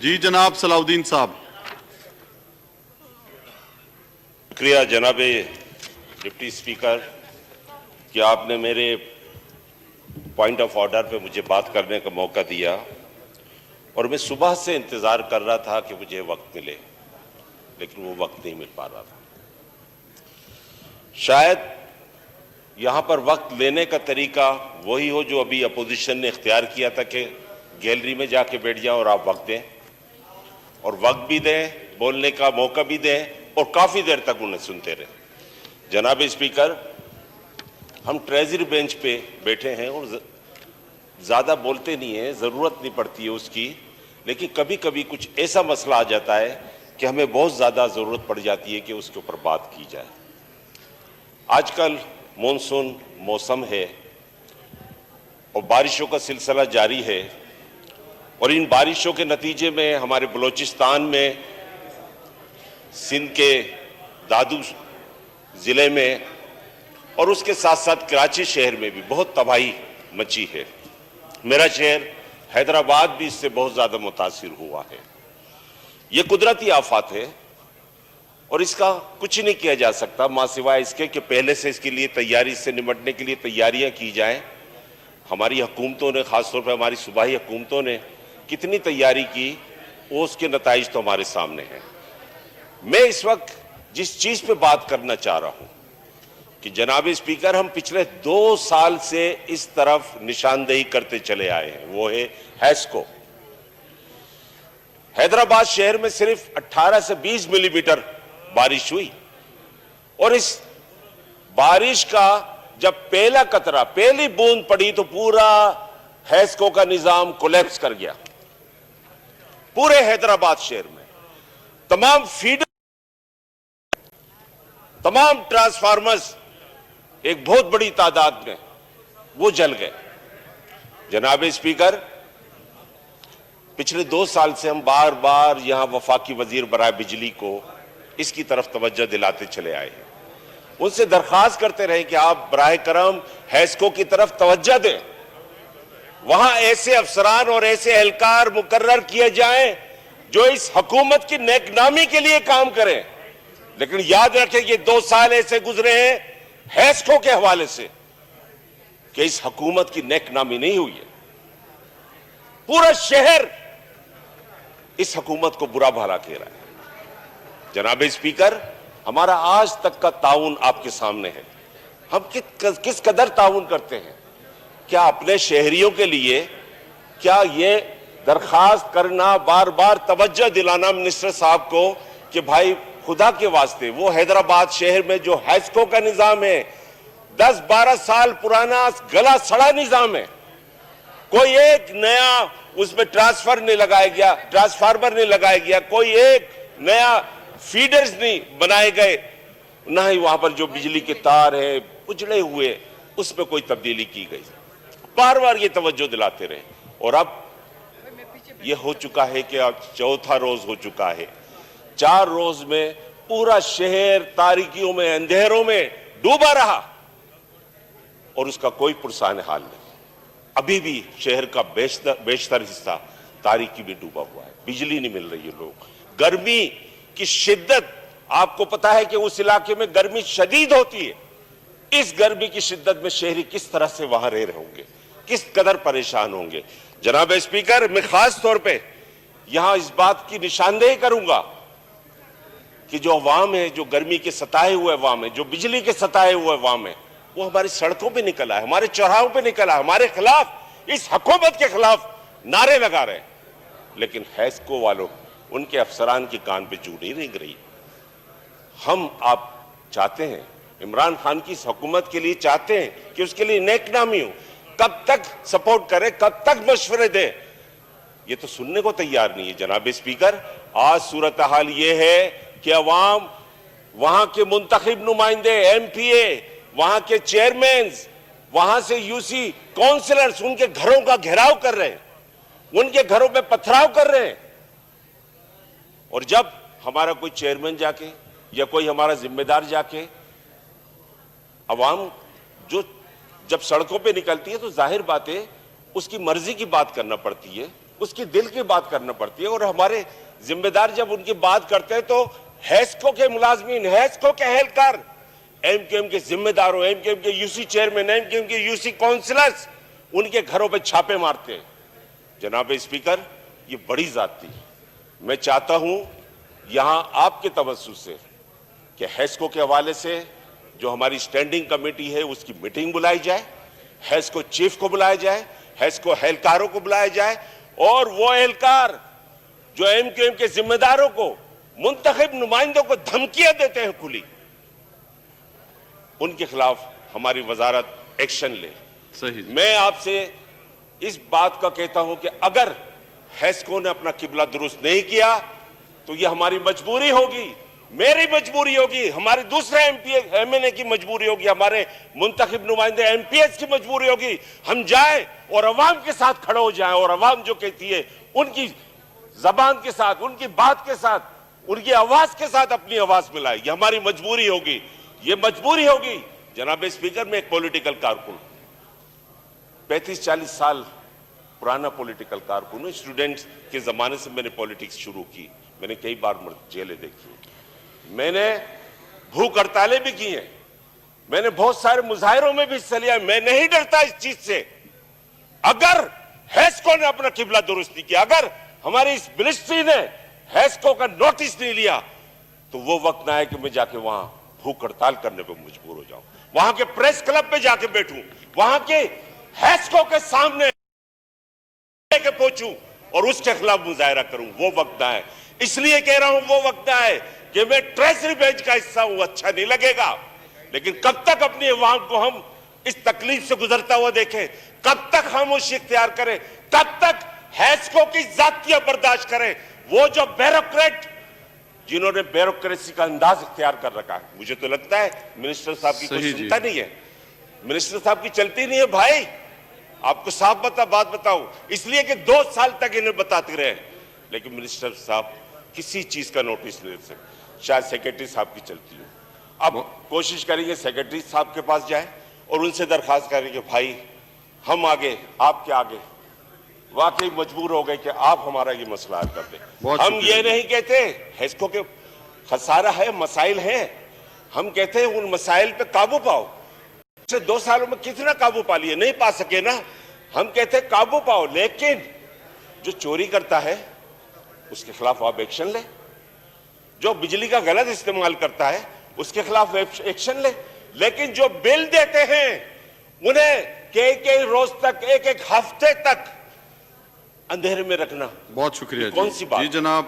जी जनाब सलाउद्दीन साहब। शुक्रिया जनाब डिप्टी स्पीकर कि आपने मेरे पॉइंट ऑफ ऑर्डर पे मुझे बात करने का मौका दिया और मैं सुबह से इंतज़ार कर रहा था कि मुझे वक्त मिले, लेकिन वो वक्त नहीं मिल पा रहा था। शायद यहाँ पर वक्त लेने का तरीका वही हो जो अभी अपोजिशन ने इख्तियार किया था कि गैलरी में जाके बैठ जाओ और आप वक्त दें, और वक्त भी दें, बोलने का मौका भी दें और काफ़ी देर तक उन्हें सुनते रहे। जनाब स्पीकर, हम ट्रेजरी बेंच पे बैठे हैं और ज़्यादा बोलते नहीं हैं, ज़रूरत नहीं पड़ती है उसकी, लेकिन कभी कभी कुछ ऐसा मसला आ जाता है कि हमें बहुत ज़्यादा ज़रूरत पड़ जाती है कि उसके ऊपर बात की जाए। आजकल मॉनसून मौसम है और बारिशों का सिलसिला जारी है, और इन बारिशों के नतीजे में हमारे बलूचिस्तान में, सिंध के दादू ज़िले में और उसके साथ साथ कराची शहर में भी बहुत तबाही मची है। मेरा शहर हैदराबाद भी इससे बहुत ज़्यादा मुतासिर हुआ है। ये कुदरती आफत है और इसका कुछ नहीं किया जा सकता मां सिवाय इसके कि पहले से इसके लिए तैयारी से निपटने के लिए तैयारियां की जाएं। हमारी हुकूमतों ने, ख़ासतौर पर हमारी सूबाई हुकूमतों ने कितनी तैयारी की, वो उसके नताइज तो हमारे सामने हैं। मैं इस वक्त जिस चीज़ पे बात करना चाह रहा हूं कि जनाब स्पीकर, हम पिछले 2 साल से इस तरफ निशानदेही करते चले आए हैं, वो है हैस्को। हैदराबाद शहर में सिर्फ 18 से 20 मिलीमीटर बारिश हुई, और इस बारिश का जब पहला कतरा, पहली बूंद पड़ी तो पूरा हैस्को का निजाम कोलैप्स कर गया। पूरे हैदराबाद शहर में तमाम फीडर, तमाम ट्रांसफार्मर्स एक बहुत बड़ी तादाद में वो जल गए। जनाब स्पीकर, पिछले 2 साल से हम बार बार यहां वफाकी वजीर बराए बिजली को इसकी तरफ तवज्जो दिलाते चले आए हैं, उनसे दरखास्त करते रहे कि आप बराए करम हैस्को की तरफ तवज्जो दें, वहां ऐसे अफसरान और ऐसे एहलकार मुकर्रर किए जाएं जो इस हुकूमत की नेकनामी के लिए काम करें। लेकिन याद रखें, ये 2 साल ऐसे गुजरे हैं हैस्को के हवाले से कि इस हुकूमत की नेकनामी नहीं हुई है। पूरा शहर इस हुकूमत को बुरा भला कह रहा है। जनाब स्पीकर, हमारा आज तक का ताउन आपके सामने है। हम किस कदर ताउन करते हैं। क्या अपने शहरियों के लिए, क्या ये दरखास्त करना, बार बार तवज्जो दिलाना मिनिस्टर साहब को कि भाई खुदा के वास्ते वो हैदराबाद शहर में जो हैस्को का निजाम है 10-12 साल पुराना गला सड़ा निजाम है, कोई एक नया उसमें ट्रांसफार्मर नहीं लगाया गया, कोई एक नया फीडर्स नहीं बनाए गए, ना ही वहां पर जो बिजली के तार है उजड़े हुए उसमें कोई तब्दीली की गई। बार बार ये तवज्जो दिलाते रहे, और अब ये हो चुका है कि अब 4था रोज हो चुका है। 4 रोज में पूरा शहर तारीकियों में, अंधेरों में डूबा रहा और उसका कोई पुरसान हाल नहीं। अभी भी शहर का बेशतर हिस्सा तारीकी में डूबा हुआ है, बिजली नहीं मिल रही है। लोग, गर्मी की शिद्दत, आपको पता है कि उस इलाके में गर्मी शदीद होती है। इस गर्मी की शिद्दत में शहरी किस तरह से वहां रह रहे होंगे, किस कदर परेशान होंगे। जनाब स्पीकर, मैं खास तौर पे यहां इस बात की निशानदेही करूंगा कि जो अवाम है, जो गर्मी के सताए हुए अवाम है, जो बिजली के सताए हुए अवाम है, वो हमारी सड़कों पे निकला है, हमारे चौराहों पे निकला है, हमारे खिलाफ, इस हुकूमत के खिलाफ नारे लगा रहे हैं। लेकिन हैस्को वालों, उनके अफसरान की कान पे जू नहीं रेंग रही। हम, आप चाहते हैं, इमरान खान की इस हुकूमत के लिए चाहते हैं कि उसके लिए नेकनामी हो। कब तक सपोर्ट करें, कब तक मशवरे दें, ये तो सुनने को तैयार नहीं है। जनाब स्पीकर, आज सूरत हाल ये है कि अवाम, वहां के मुंतखब नुमाइंदे, एमपीए, वहां के चेयरमैन, वहां से यूसी काउंसिलर्स उनके घरों का घेराव कर रहे हैं, उनके घरों में पथराव कर रहे हैं। और जब हमारा कोई चेयरमैन जाके या कोई हमारा जिम्मेदार जाके, अवाम जब सड़कों पे निकलती है तो जाहिर बात है उसकी मर्जी की बात करना पड़ती है, उसकी दिल की बात करना पड़ती है। और हमारे जिम्मेदार जब उनकी बात करते हैं तो हैस्को के मुलाजमीन, हैस्को के एहलकार, एमक्यूएम के जिम्मेदारों, एमक्यूएम के यूसी चेयरमैन, एमक्यूएम के यूसी काउंसिलर्स उनके घरों पे छापे मारते हैं। जनाब स्पीकर, ये बड़ी जाती है। मैं चाहता हूं यहां आपके तवज्जो से कि हैस्को के हवाले से जो हमारी स्टैंडिंग कमेटी है उसकी मीटिंग बुलाई जाए, हैस्को चीफ को बुलाया जाए, हैस्को एहलकारों को बुलाया जाए, और वो एहलकार जो एमक्यूएम के जिम्मेदारों को, मुंतखब नुमाइंदों को धमकियां देते हैं खुली, उनके खिलाफ हमारी वजारत एक्शन ले। सही। मैं आपसे इस बात का कहता हूं कि अगर हैस्को ने अपना किबला दुरुस्त नहीं किया तो यह हमारी मजबूरी होगी, मेरी मजबूरी होगी, हमारे दूसरे एमएनए की मजबूरी होगी, हमारे मुंतखब नुमाइंदे एमपीएस की मजबूरी होगी। हम जाएं और अवाम के साथ खड़े हो जाएं और अवाम जो कहती है उनकी जबान के साथ, उनकी बात के साथ, उनकी आवाज के साथ अपनी आवाज मिलाए। ये हमारी मजबूरी होगी, ये मजबूरी होगी। जनाब स्पीकर, मैं एक पॉलिटिकल कारकुन, 35-40 साल पुराना पॉलिटिकल कारकुन हूं। स्टूडेंट्स के जमाने से मैंने पॉलिटिक्स शुरू की, मैंने कई बार जेलें देखी, मैंने भूख हड़तालें भी की हैं, मैंने बहुत सारे मुजाहिरों में भी हिस्सा लिया। मैं नहीं डरता इस चीज से। अगर हैस्को ने अपना किबला दुरुस्त नहीं किया, अगर हमारी इस मिनिस्ट्री ने हैस्को का नोटिस नहीं लिया, तो वो वक्त ना है कि मैं जाके वहां भूख हड़ताल करने पर मजबूर हो जाऊं, वहां के प्रेस क्लब पे जाके बैठूं, वहां के हैस्को के सामने के पहुंचूं और उसके खिलाफ मुजाहिरा करूं। वो वक्त ना है। इसलिए कह रहा हूं वो वक्त ना है कि मैं ट्रेजरी बेंच का हिस्सा हूं, अच्छा नहीं लगेगा, लेकिन कब तक अपनी अवाम को हम इस तकलीफ से गुजरता हुआ देखें, कब तक खामोशी इख्तियार करें, कब तक हैस्को की जातियां बर्दाश्त करें। वो जो ब्यूरोक्रेट जिन्होंने ब्यूरोक्रेसी का अंदाज इख्तियार कर रखा है, मुझे तो लगता है मिनिस्टर साहब की कोई चिंता नहीं है, मिनिस्टर साहब की चलती नहीं है। भाई आपको साफ बात बताऊं, इसलिए कि 2 साल तक इन्हें बताते रहे, लेकिन मिनिस्टर साहब किसी चीज का नोटिस नहीं ले सकते। शायद सेक्रेटरी साहब की चलती हो। अब कोशिश करेंगे सेक्रेटरी साहब के पास जाए और उनसे दरखास्त करेंगे, भाई हम आगे, आपके आगे वाकई मजबूर हो गए कि आप हमारा ये मसला हल कर दें। हम ये नहीं कहते हैस्को के खसारा है, मसाइल हैं, हम कहते हैं उन मसाइल पे काबू पाओ। पिछले 2 सालों में कितना काबू पा लिए, नहीं पा सके ना। हम कहते हैं काबू पाओ, लेकिन जो चोरी करता है उसके खिलाफ आप एक्शन ले, जो बिजली का गलत इस्तेमाल करता है उसके खिलाफ एक्शन ले, लेकिन जो बिल देते हैं उन्हें कई रोज तक, एक हफ्ते तक अंधेरे में रखना, बहुत शुक्रिया कौन सी बात? जी जनाब।